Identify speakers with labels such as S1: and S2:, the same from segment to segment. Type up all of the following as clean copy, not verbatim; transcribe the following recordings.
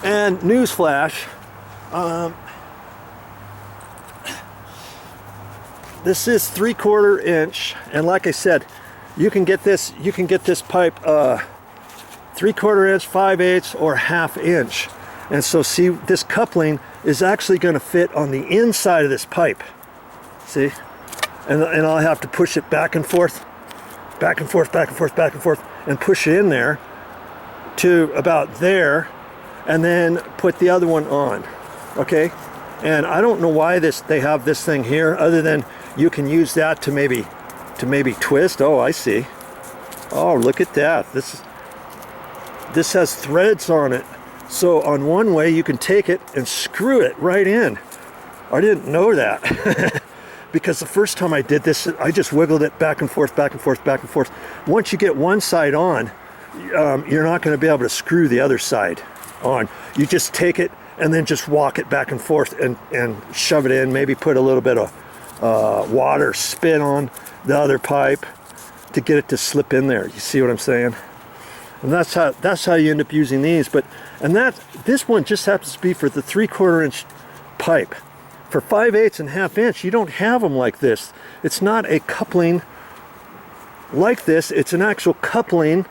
S1: And newsflash, this is 3/4 inch, and like I said, you can get this pipe 3/4 inch, 5/8, or 1/2 inch. And so see, this coupling is actually going to fit on the inside of this pipe. See? And I'll have to push it back and forth, back and forth, back and forth, back and forth, and push it in there to about there, and then put the other one on. Okay? And I don't know why they have this thing here, other than you can use that to maybe twist. Oh, I see. Oh, look at that. This has threads on it. So on one way you can take it and screw it right in. I didn't know that. Because the first time I did this, I just wiggled it back and forth, back and forth, back and forth. Once you get one side on, you're not going to be able to screw the other side on. You just take it and then just walk it back and forth and shove it in. Maybe put a little bit of water, spit on the other pipe to get it to slip in there. You see what I'm saying? And that's how you end up using these. This one just happens to be for the 3/4 inch pipe. For 5/8 and 1/2 inch, you don't have them like this. It's not a coupling like this. It's an actual coupling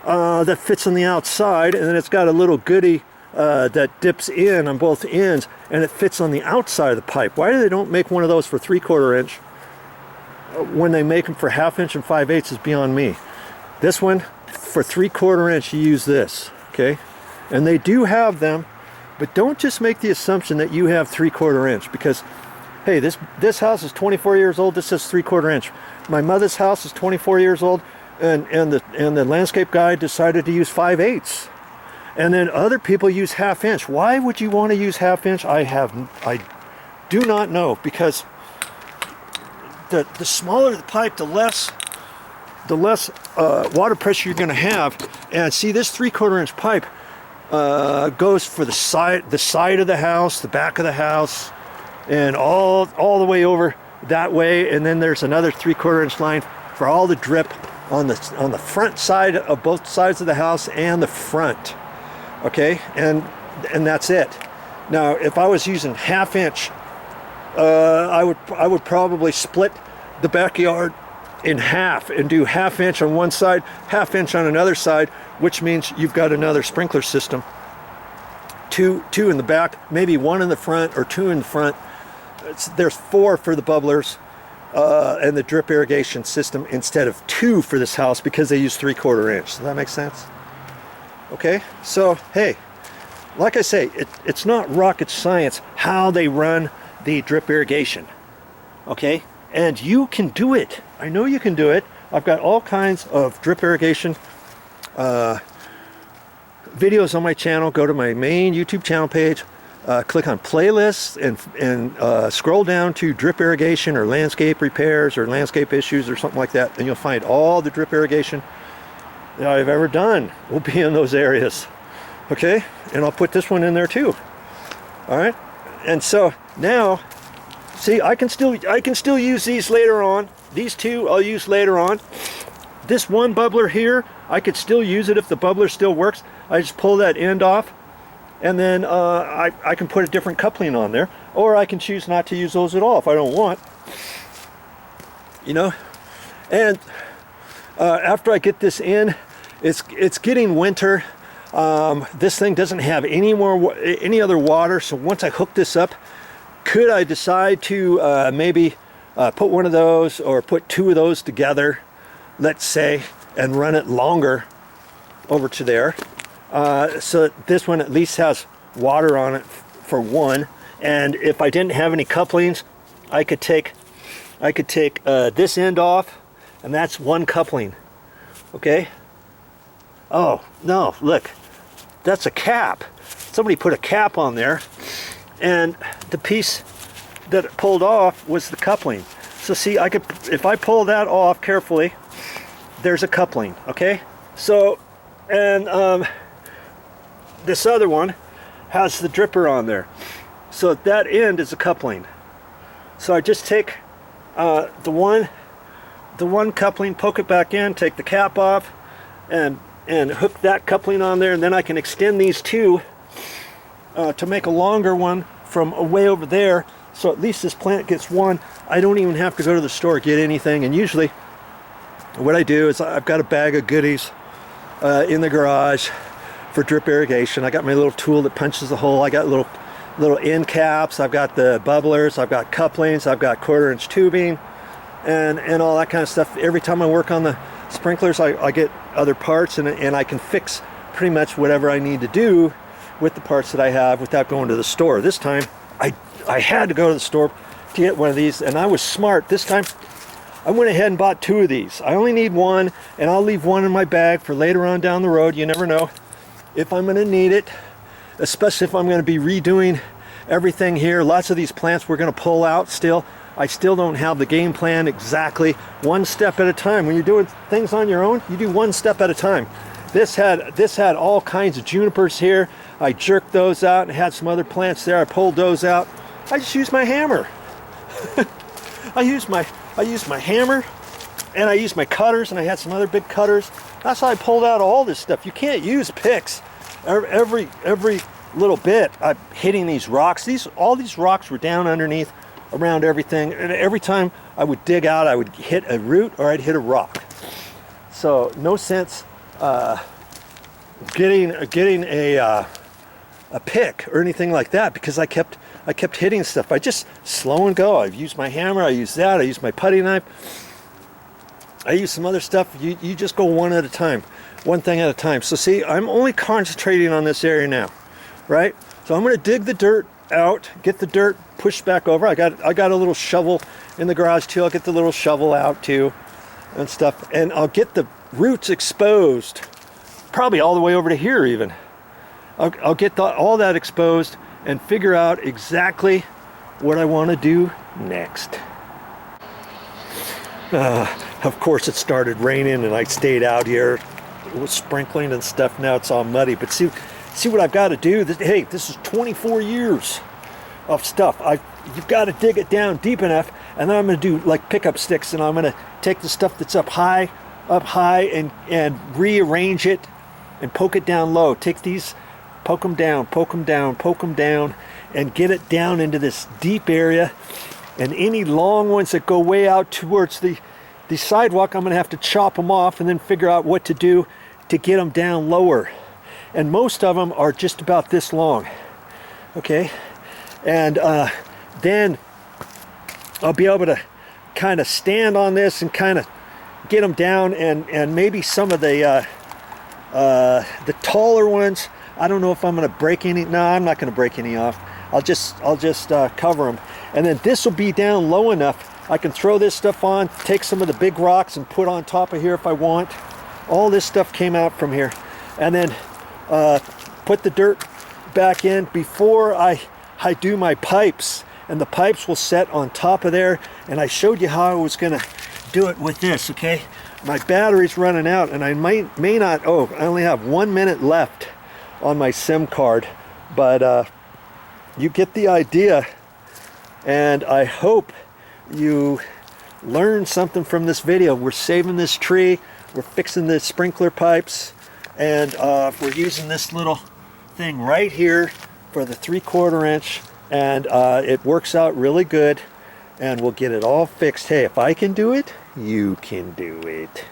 S1: that fits on the outside, and then it's got a little goodie that dips in on both ends, and it fits on the outside of the pipe. Why do they don't make one of those for 3/4 inch when they make them for 1/2 inch and 5/8 is beyond me. This one, for 3/4 inch, you use this, okay? And they do have them, but don't just make the assumption that you have 3/4 inch, because hey, this house is 24 years old. This says 3/4 inch. My mother's house is 24 years old, and the landscape guy decided to use 5/8. And then other people use 1/2 inch. Why would you want to use 1/2 inch? I do not know, because the smaller the pipe, the less water pressure you're going to have. And see, this 3/4 inch pipe goes for the side of the house, the back of the house, and all the way over that way. And then there's another 3/4 inch line for all the drip on the front side of both sides of the house and the front. Okay, and that's it. Now, if I was using 1/2 inch, I would probably split the backyard in half and do 1/2 inch on one side, 1/2 inch on another side, which means you've got another sprinkler system. Two in the back, maybe one in the front or two in the front. There's 4 for the bubblers and the drip irrigation system instead of 2 for this house, because they use 3/4 inch. Does that make sense? Okay, so hey, like I say, it's not rocket science how they run the drip irrigation. Okay, and you can do it. I know you can do it. I've got all kinds of drip irrigation videos on my channel. Go to my main YouTube channel page, click on playlists, and scroll down to drip irrigation or landscape repairs or landscape issues or something like that, and you'll find all the drip irrigation that I've ever done will be in those areas. Okay, and I'll put this one in there too. All right, and so now, see, I can still use these later on. These two I'll use later on. This one bubbler here, I could still use it if the bubbler still works. I just pull that end off, and then I can put a different coupling on there, or I can choose not to use those at all if I don't want. You know, and after I get this in, it's getting winter. This thing doesn't have any other water, so once I hook this up, could I decide to maybe put one of those or put 2 of those together, let's say, and run it longer over to there, so this one at least has water on it for one. And if I didn't have any couplings, I could take this end off, and that's one coupling. Okay. Oh no, look, that's a cap. Somebody put a cap on there, and the piece that it pulled off was the coupling. So see, I could, if I pull that off carefully, there's a coupling. Okay, so, and this other one has the dripper on there, so that end is a coupling. So I just take the one coupling, poke it back in, take the cap off, and hook that coupling on there, and then I can extend these two to make a longer one from way over there, so at least this plant gets one. I don't even have to go to the store get anything. And usually what I do is I've got a bag of goodies in the garage for drip irrigation. I got my little tool that punches the hole. I got little end caps. I've got the bubblers. I've got couplings. I've got 1/4-inch tubing and all that kind of stuff. Every time I work on the sprinklers, I get other parts, and I can fix pretty much whatever I need to do with the parts that I have without going to the store. This time I had to go to the store to get one of these, and I was smart. This time I went ahead and bought 2 of these. I only need one, and I'll leave one in my bag for later on down the road. You never know if I'm going to need it, especially if I'm going to be redoing everything here. Lots of these plants we're going to pull out still. I still don't have the game plan exactly. One step at a time. When you're doing things on your own, you do one step at a time. This had all kinds of junipers here. I jerked those out and had some other plants there. I pulled those out. I just used my hammer. I used my hammer, and I used my cutters, and I had some other big cutters. That's how I pulled out all this stuff. You can't use picks every little bit. I'm hitting these rocks. All these rocks were down underneath around everything, and every time I would dig out, I would hit a root or I'd hit a rock. So no sense getting a pick or anything like that, because I kept hitting stuff. I just slow and go. I've used my hammer, I use that, I use my putty knife, I use some other stuff. You just go one at a time, one thing at a time. So see, I'm only concentrating on this area now, right? So I'm going to dig the dirt out, get the dirt pushed back over. I got a little shovel in the garage too. I'll get the little shovel out too and stuff, and I'll get the roots exposed, probably all the way over to here even. I'll get all that exposed and figure out exactly what I want to do next. Of course, it started raining and I stayed out here. It was sprinkling and stuff. Now it's all muddy. But see what I've got to do. Hey, this is 24 years of stuff. You've got to dig it down deep enough, and then I'm going to do like pickup sticks, and I'm going to take the stuff that's up high, and rearrange it and poke it down low. Take these, poke them down, poke them down, poke them down, and get it down into this deep area. And any long ones that go way out towards the sidewalk, I'm going to have to chop them off and then figure out what to do to get them down lower. And most of them are just about this long, okay? And then I'll be able to kind of stand on this and kind of get them down, and maybe some of the taller ones, I don't know if I'm going to break any. No, I'm not going to break any off. I'll just cover them, and then this will be down low enough I can throw this stuff on, take some of the big rocks and put on top of here if I want. All this stuff came out from here, and then put the dirt back in before I do my pipes, and the pipes will set on top of there. And I showed you how I was going to do it with this. Okay, my battery's running out, and I may not. Oh, I only have 1 minute left on my SIM card, but you get the idea, and I hope you learn something from this video. We're saving this tree, we're fixing the sprinkler pipes, and we're using this little thing right here for the 3/4 inch, and it works out really good, and we'll get it all fixed. Hey, if I can do it, you can do it.